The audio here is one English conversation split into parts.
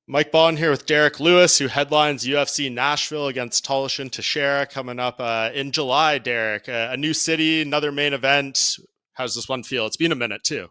Mike Bohn here with Derrick Lewis, who headlines UFC Nashville against Tallison Teixeira coming up in July. Derrick, a new city, another main event. How's this one feel? It's been a minute too.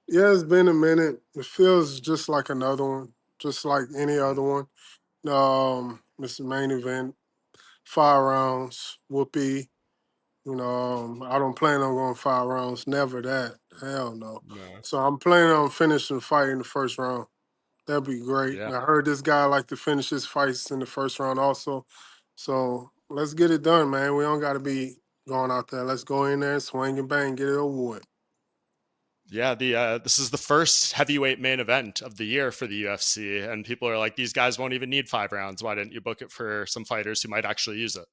Yeah, it's been a minute. It feels just like another one, just like any other one. It's the main event, 5 rounds, whoopee. I don't plan on going 5 rounds. Never that. Hell no. No. So I'm planning on finishing the fight in the first round. That'd be great. Yeah. I heard this guy like to finish his fights in the first round also. So let's get it done, man. We don't got to be going out there. Let's go in there, swing and bang, get it over with. Yeah, the this is the first heavyweight main event of the year for the UFC, and people are like, these guys won't even need 5 rounds. Why didn't you book it for some fighters who might actually use it?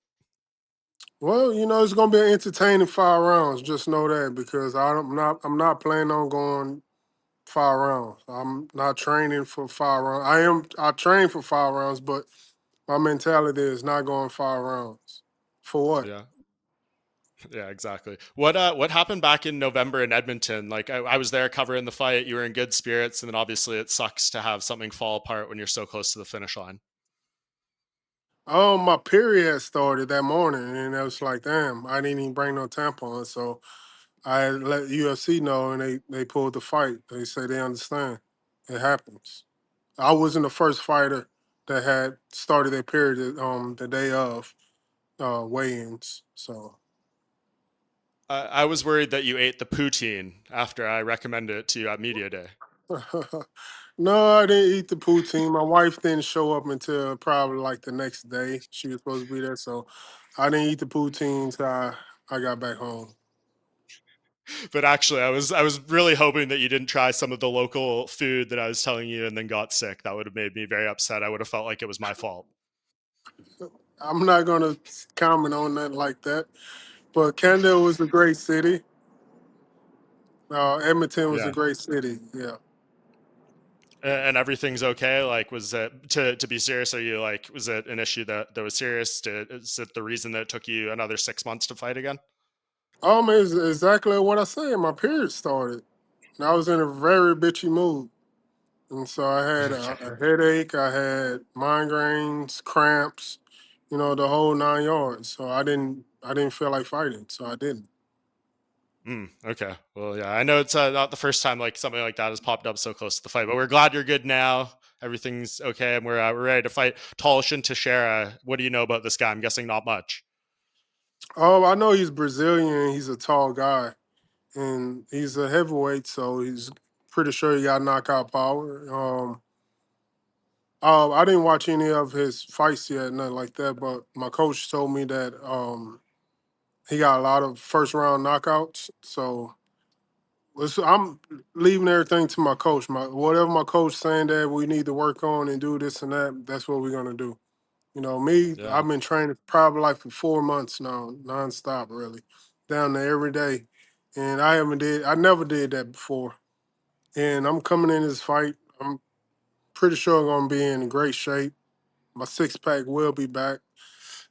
Well, it's gonna be an entertaining 5 rounds. Just know that because I'm not planning on going 5 rounds. I'm not training for 5 rounds. I train for 5 rounds, but my mentality is not going 5 rounds. For what? Yeah. Yeah, exactly. What happened back in November in Edmonton? Like I was there covering the fight. You were in good spirits, and then obviously it sucks to have something fall apart when you're so close to the finish line. Oh, my period had started that morning, and I was like, damn, I didn't even bring no tampon. So I had let UFC know, and they pulled the fight. They say they understand. It happens. I wasn't the first fighter that had started their period the day of weigh-ins. So I was worried that you ate the poutine after I recommended it to you at media day. no, I didn't eat the poutine. My wife didn't show up until probably like the next day. She was supposed to be there, so I didn't eat the poutine till I got back home. But actually, I was really hoping that you didn't try some of the local food that I was telling you and then got sick. That would have made me very upset. I would have felt like it was my fault. I'm not gonna comment on that like that. But Canada was a great city. Edmonton was a Yeah. great city. Yeah. And everything's okay. Like, was it to be serious? Are you like, was it an issue that was serious? Is it the reason that it took you another 6 months to fight again? It's exactly what I said. My period started, and I was in a very bitchy mood. And so I had Okay. a headache, I had migraines, cramps, the whole 9 yards. So I didn't feel like fighting, so I didn't. Okay. Well, yeah, I know it's not the first time like something like that has popped up so close to the fight, but we're glad you're good now. Everything's okay, and we're ready to fight Tallison Teixeira. What do you know about this guy? I'm guessing not much. Oh, I know he's Brazilian. He's a tall guy, and he's a heavyweight, so he's pretty sure he got knockout power. I didn't watch any of his fights yet, nothing like that. But my coach told me that he got a lot of first round knockouts. So I'm leaving everything to my coach. Whatever my coach saying that we need to work on and do this and that. That's what we're gonna do. Me, Yeah. I've been training probably like for 4 months now, nonstop, really, down there every day, and I never did that before. And I'm coming in this fight. I'm pretty sure I'm gonna be in great shape. My six pack will be back.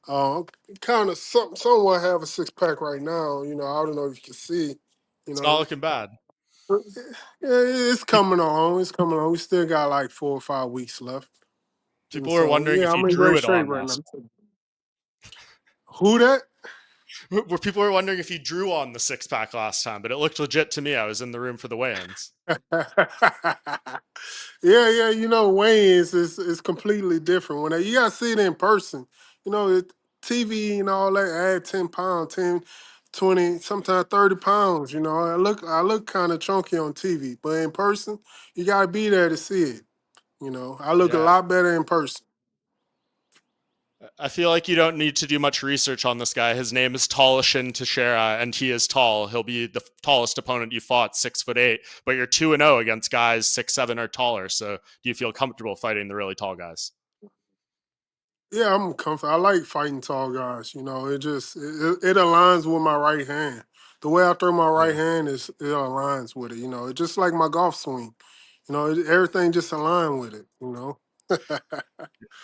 Kind of somewhat have a six pack right now. I don't know if you can see. You It's not know, looking bad. Yeah, it's coming on. It's coming on. We still got like 4 or 5 weeks left. And People were so, wondering yeah, if you I'm in drew great it shape on right this. now. Who that? Where people were wondering if you drew on the 6 pack last time, but it looked legit to me. I was in the room for the weigh-ins. Yeah. Weigh-ins is completely different. You gotta see it in person. TV and all that add 10 pounds, 10, 20, sometimes 30 pounds. I look kind of chunky on TV, but in person, you gotta be there to see it. I look a Yeah, lot better in person. I feel like you don't need to do much research on this guy. His name is Tallison Teixeira, and he is tall. He'll be the tallest opponent you fought, 6'8", but you're 2-0 against guys 6'7" or taller. So do you feel comfortable fighting the really tall guys? Yeah, I'm comfortable. I like fighting tall guys. It aligns with my right hand. The way I throw my right Yeah. hand it aligns with it. It's just like my golf swing. Everything just align with it.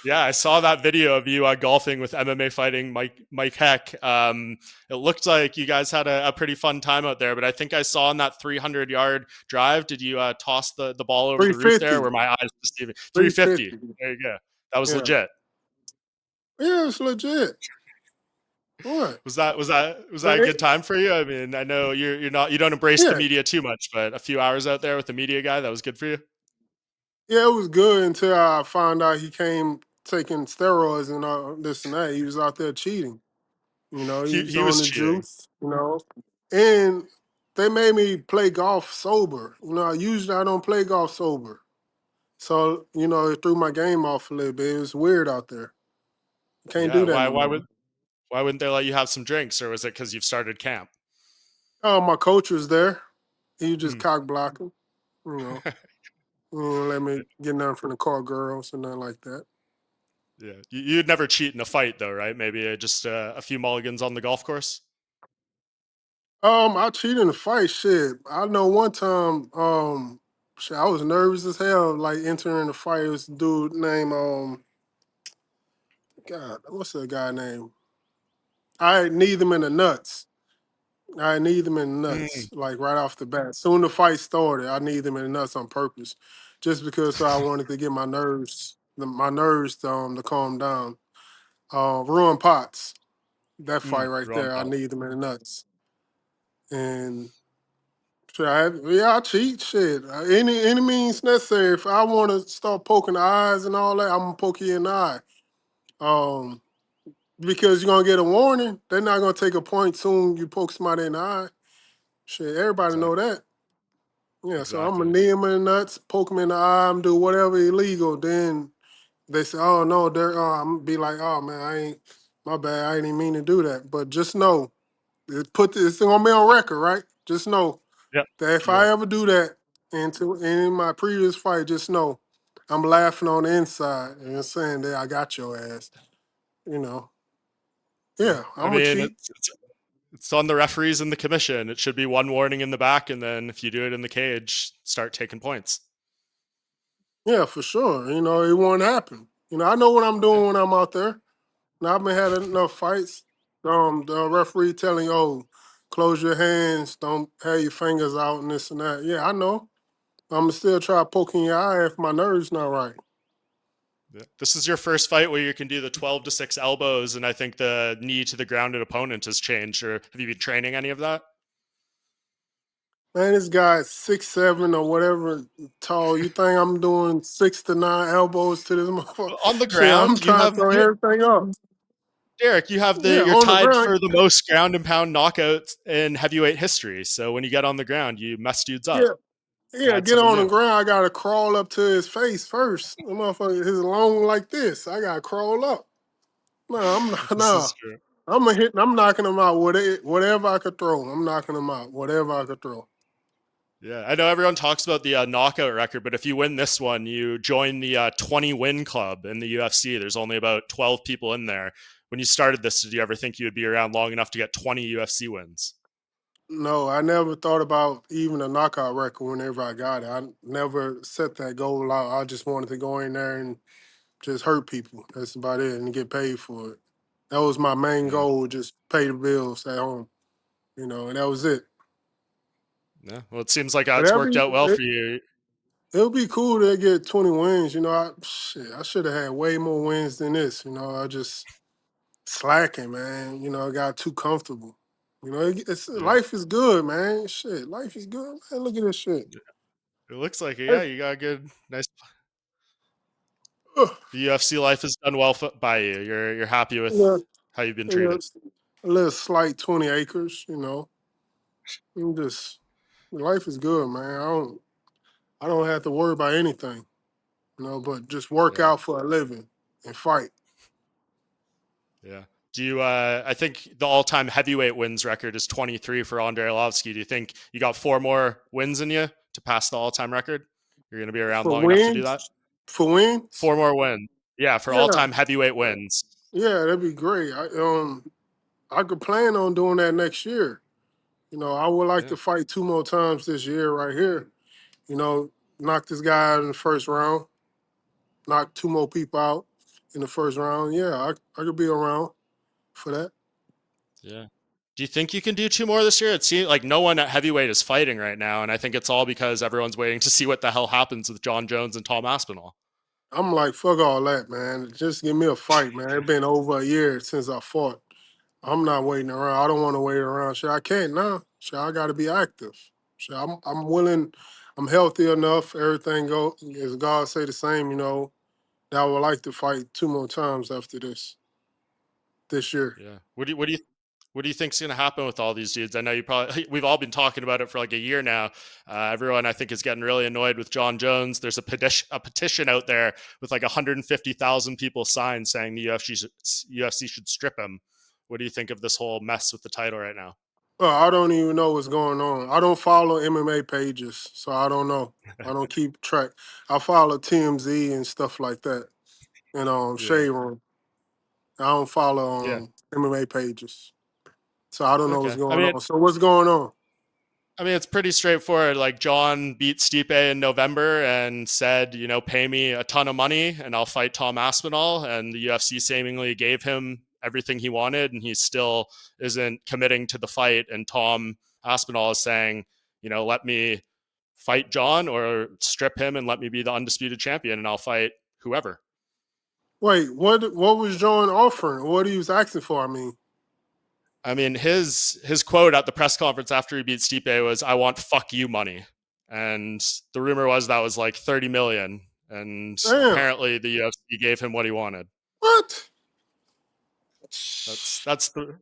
Yeah, I saw that video of you golfing with MMA fighting Mike Heck. It looked like you guys had a pretty fun time out there. But I think I saw on that 300-yard drive, did you toss the ball over the roof there? 350. Were my eyes deceiving? 350. 350. There you go. That was Yeah. legit. Yeah, it's legit. What? Was that a But good time for you? I mean, I know you don't embrace the yeah, media too much, but a few hours out there with the media guy, that was good for you. yeah, it was good until I found out he came taking steroids and this and that. He was out there cheating. He He was he on was the cheating. juice. And they made me play golf sober. Usually I don't play golf sober. So, it threw my game off a little bit. It was weird out there. You can't Yeah. do that Why no why more. would why wouldn't they let you have some drinks, or was it because you've started camp? Oh, my coach was there. He was just Hmm. cock blocking. You know, he didn't let me get nothing from the car girls and nothing like that. Yeah, you'd never cheat in a fight, though, right? Maybe just a few mulligans on the golf course. I cheated in the fight. Shit, I know one time. Shit, I was nervous as hell. Like entering the fight, it was a dude named God, what's that guy name? I kneed him in the nuts. I kneed him in the nuts, Mm, like right off the bat. Soon the fight started, I kneed him in the nuts on purpose, just because I wanted to get my nerves to calm down. Ruin Potts, that fight right wrong there, I pot. kneed him in the nuts, and shit, yeah, I cheat. Shit, any means necessary. If I want to start poking the eyes and all that, I'm gonna poke you in the eye. Um, because you're gonna get a warning. They're not gonna take a point soon. You poke somebody in the eye. Shit, everybody know Exactly. that. Yeah, so I'm gonna Exactly. knee him in the nuts, poke him in the eye, I'm do whatever illegal. Then they say, "Oh no, I'm gonna be like, oh man, I ain't my bad. I didn't mean to do that." But just know, it's gonna be on record, right? Just know Yep. that if I Yep. ever do that in my previous fight, just know I'm laughing on the inside and saying that I got your ass. You know, Yeah. yeah, I I'm a mean, cheat. it's on the referees and the commission. It should be one warning in the back, and then if you do it in the cage, start taking points. Yeah, for sure. It won't happen. I know what I'm Yeah. doing when I'm out there. Now I've been had enough fights. The referee telling you, "Oh, close your hands, don't have your fingers out, and this and that." Yeah, I know. I'm gonna still try poking your eye if my nerves not right. Yeah. This is your first fight where you can do the 12 to 6 elbows, and I think the knee to the grounded opponent has changed. Or have you been training any of that? Man, this guy 6'7" or whatever tall. You think I'm doing 6 to 9 elbows to this motherfucker? On the Shit, I'm ground, trying to throw everything up. Derek, Yeah, you're on the tied ground. for the most ground and pound knockouts in heavyweight history. So when you get on the ground, you mess dudes up. Yeah, yeah. Add Get something on the new. ground. I gotta crawl up to his face first. The motherfucker is long like this. I gotta crawl up. No, I'm not. This No, is true. I'm knocking him out. Whatever I could throw, I'm knocking him out. Whatever I could throw. Yeah, I know everyone talks about the knockout record, but if you win this one, you join the 20 win club in the UFC. There's only about 12 people in there. When you started this, did you ever think you would be around long enough to get 20 UFC wins? No, I never thought about even a knockout record whenever I got it. I never set that goal out. I just wanted to go in there and just hurt people. That's about it, and get paid for it. That was my main Yeah, goal. Just pay the bills at home. And that was it. yeah. Well, it seems like But it's worked out well for you. it would be cool to get 20 wins. I should have had way more wins than this. I just slacking, man. I got too comfortable. Yeah, Life is good, man. Shit, life is good, man. Look at this shit. it looks like it. Hey, Yeah, you got a good, nice. ugh, The UFC life has done well by you. You're happy with yeah, how you've been yeah, treated. it's a little slight 20 acres. I'm just life is good, man. I don't have to worry about anything. But just work Yeah. out for a living and fight. Yeah. Do you? I think the all-time heavyweight wins record is 23 for Andrei Arlovsky. Do you think you got 4 more wins in you to pass the all-time record? You're going to be around For long enough to do that. wins, for wins, 4 more wins. Yeah, for yeah, all-time heavyweight wins. yeah, that'd be great. I could plan on doing that next year. I would like Yeah. to fight 2 more times this year right here. You know, knock this guy out in the first round. knock 2 more people out in the first round, yeah, I could be around for that. Yeah. Do you think you can do 2 more this year? It seems like no one at heavyweight is fighting right now, and I think it's all because everyone's waiting to see what the hell happens with John Jones and Tom Aspinall. I'm like, fuck all that, man. Just give me a fight, man. It's been over a year since I fought. I'm not waiting around. I don't want to wait around. Shit, I can't now. Shit, I got to be active. Shit, I'm willing. I'm healthy enough. Everything go as God say the same. That I would like to fight 2 more times after this year. Yeah. What do you think's going to happen with all these dudes? I know we've all been talking about it for like a year now. Everyone I think is getting really annoyed with John Jones. There's a petition out there with like 150,000 people signed saying the UFC should strip him. What do you think of this whole mess with the title right now? Well, I don't even know what's going on. I don't follow MMA pages, so I don't know. I don't keep track. I follow TMZ and stuff like that, and Yeah. Shade Room. I don't follow Yeah. MMA pages, so I don't know what's Okay. going on. So what's going on? I mean, it's pretty straightforward. Like John beat Stipe in November and said, pay me a ton of money and I'll fight Tom Aspinall. And the UFC seemingly gave him everything he wanted, and he still isn't committing to the fight. And Tom Aspinall is saying, let me fight John or strip him and let me be the undisputed champion, and I'll fight whoever. Wait, what was John offering? What he was asking for? I mean, his quote at the press conference after he beat Stipe was, "I want fuck you money," and the rumor was that was like 30 million, and Damn, apparently the UFC gave him what he wanted. what? That's the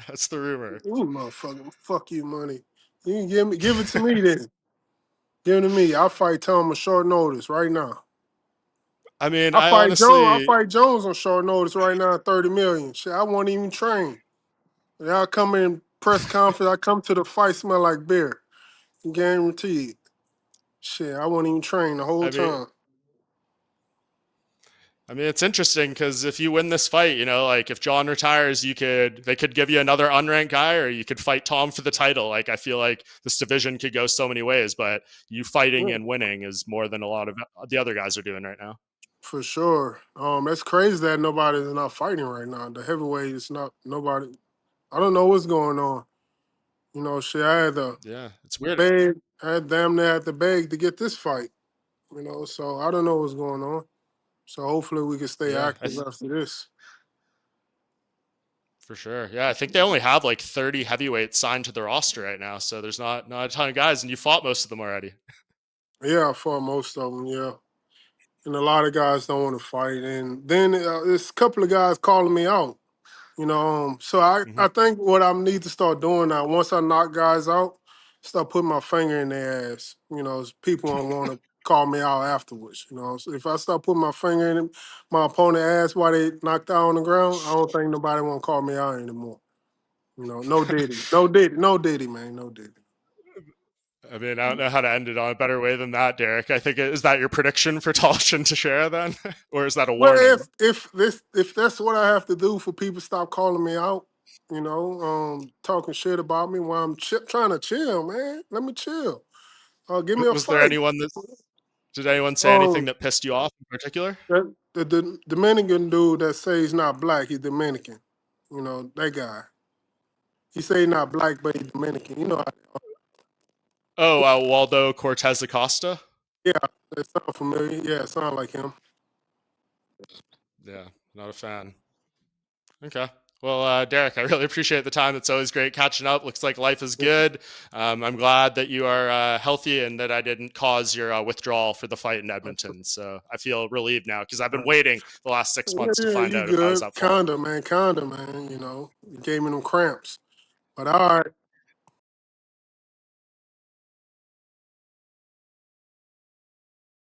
that's the rumor. You motherfucker, fuck you money. You can give it to me then. Give it to me. I'll fight Tom on short notice right now. I mean, I I fight Jones. I honestly, fight Jones on short notice right now. 30 million. Shit, I won't even train. Y'all come in press conference. I come to the fight smell like beer. Guaranteed. Shit, I won't even train the whole I mean, time. it's interesting because if you win this fight, like if John retires, they could give you another unranked guy, or you could fight Tom for the title. Like I feel like this division could go so many ways, but you fighting Yeah, and winning is more than a lot of the other guys are doing right now. for sure. It's crazy that nobody's not fighting right now. The heavyweight is not nobody. I don't know what's going on. Shit, I had to Yeah, it's weird. beg. I had damn near had to beg to get this fight. So I don't know what's going on. So hopefully we can stay Yeah, active after this. for sure. Yeah, I think they only have like 30 heavyweights signed to the roster right now, so there's not a ton of guys, and you fought most of them already. Yeah, for most of them, yeah. And a lot of guys don't want to fight. And then there's a couple of guys calling me out. So I Hmm. think what I need to start doing now, once I knock guys out, start putting my finger in their ass. People don't want to call me out afterwards. So if I start putting my finger in my opponent's ass while they knocked out on the ground, I don't think nobody want to call me out anymore. No Diddy, no Diddy, no Diddy, man, no Diddy. I mean, I don't know how to end it on a better way than that, Derek. I think is that your prediction for Tallison Teixeira then, or is that a Well, warning? if that's what I have to do for people to stop calling me out, talking shit about me while I'm trying to chill, man. Let me chill. Give me a Was there fight. anyone that did anyone say anything Um, that pissed you off in particular? the Dominican dude that say he's not black, he's Dominican. That guy. He say he's not black, but he's Dominican. Oh, Waldo Cortez Acosta. Yeah, that sound familiar. Yeah, it sound like him. Yeah, not a fan. Okay. Well, Derek, I really appreciate the time. It's always great catching up. Looks like life is good. I'm glad that you are healthy and that I didn't cause your withdrawal for the fight in Edmonton. So I feel relieved now because I've been waiting the last 6 months to Yeah, find you out if I was good. at fault. Kinda, man. You gave me them cramps. But all right.